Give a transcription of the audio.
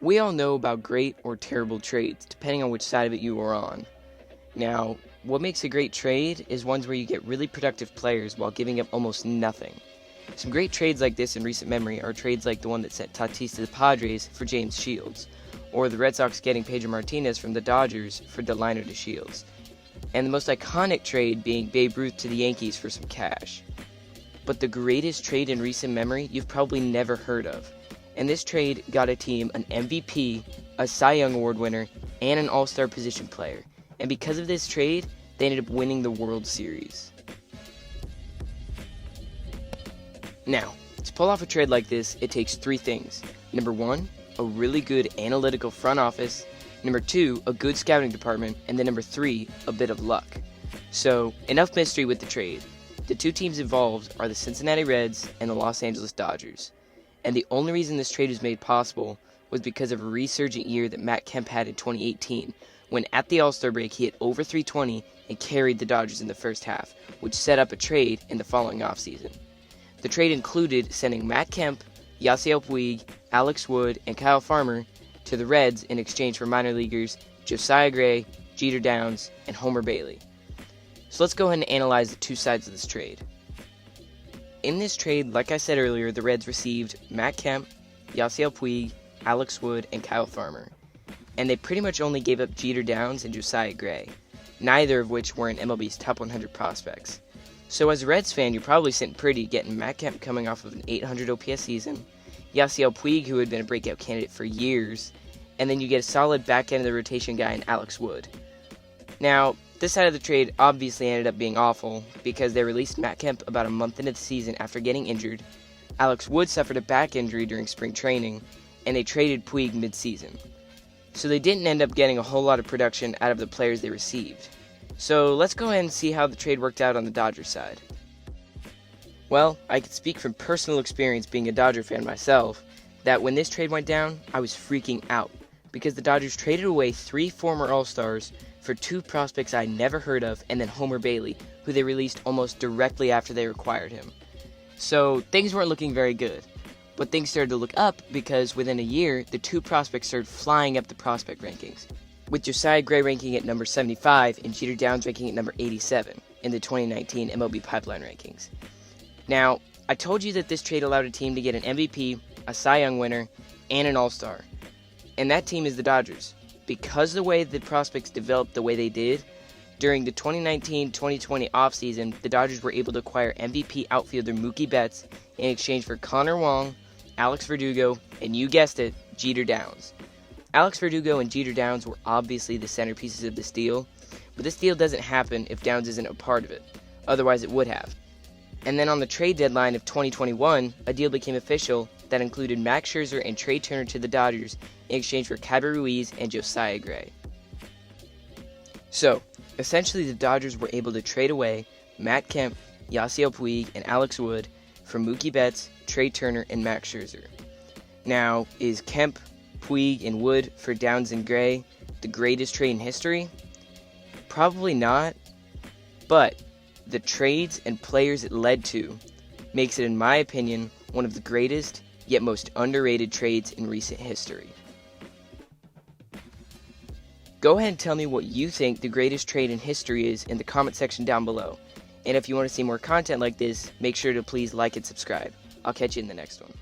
We all know about great or terrible trades, depending on which side of it you are on. Now, what makes a great trade is ones where you get really productive players while giving up almost nothing. Some great trades like this in recent memory are trades like the one that sent Tatis to the Padres for James Shields, or the Red Sox getting Pedro Martinez from the Dodgers for Delino to Shields, and the most iconic trade being Babe Ruth to the Yankees for some cash. But the greatest trade in recent memory you've probably never heard of. And this trade got a team an MVP, a Cy Young Award winner, and an All-Star position player. And because of this trade, they ended up winning the World Series. Now, to pull off a trade like this, it takes three things. Number one, a really good analytical front office. Number two, a good scouting department. And then number three, a bit of luck. So, enough mystery with the trade. The two teams involved are the Cincinnati Reds and the Los Angeles Dodgers. And the only reason this trade was made possible was because of a resurgent year that Matt Kemp had in 2018, when at the All-Star break he hit over 320 and carried the Dodgers in the first half, which set up a trade in the following offseason. The trade included sending Matt Kemp, Yasiel Puig, Alex Wood, and Kyle Farmer to the Reds in exchange for minor leaguers Josiah Gray, Jeter Downs, and Homer Bailey. So let's go ahead and analyze the two sides of this trade. In this trade, like I said earlier, the Reds received Matt Kemp, Yasiel Puig, Alex Wood, and Kyle Farmer. And they pretty much only gave up Jeter Downs and Josiah Gray, neither of which were in MLB's top 100 prospects. So as a Reds fan, you're probably sitting pretty getting Matt Kemp coming off of an 800 OPS season, Yasiel Puig, who had been a breakout candidate for years, and then you get a solid back end of the rotation guy in Alex Wood. Now, this side of the trade obviously ended up being awful because they released Matt Kemp about a month into the season after getting injured. Alex Wood suffered a back injury during spring training, and they traded Puig mid-season. So they didn't end up getting a whole lot of production out of the players they received. So let's go ahead and see how the trade worked out on the Dodgers side. Well, I can speak from personal experience being a Dodger fan myself, that when this trade went down, I was freaking out because the Dodgers traded away 3 former All-Stars for 2 prospects I never heard of, and then Homer Bailey, who they released almost directly after they acquired him. So things weren't looking very good. But things started to look up because within a year, the 2 prospects started flying up the prospect rankings, with Josiah Gray ranking at number 75 and Jeter Downs ranking at number 87 in the 2019 MLB Pipeline rankings. Now, I told you that this trade allowed a team to get an MVP, a Cy Young winner, and an All-Star. And that team is the Dodgers. Because of the way the prospects developed the way they did, during the 2019-2020 offseason, the Dodgers were able to acquire MVP outfielder Mookie Betts in exchange for Connor Wong, Alex Verdugo, and you guessed it, Jeter Downs. Alex Verdugo and Jeter Downs were obviously the centerpieces of this deal, but this deal doesn't happen if Downs isn't a part of it. Otherwise, it would have. And then on the trade deadline of 2021, a deal became official that included Max Scherzer and Trey Turner to the Dodgers in exchange for Keibert Ruiz and Josiah Gray. So, essentially the Dodgers were able to trade away Matt Kemp, Yasiel Puig, and Alex Wood for Mookie Betts, Trey Turner, and Max Scherzer. Now, is Kemp, Puig, and Wood for Downs and Gray the greatest trade in history? Probably not, but the trades and players it led to makes it, in my opinion, one of the greatest yet most underrated trades in recent history. Go ahead and tell me what you think the greatest trade in history is in the comment section down below. And if you want to see more content like this, make sure to please like and subscribe. I'll catch you in the next one.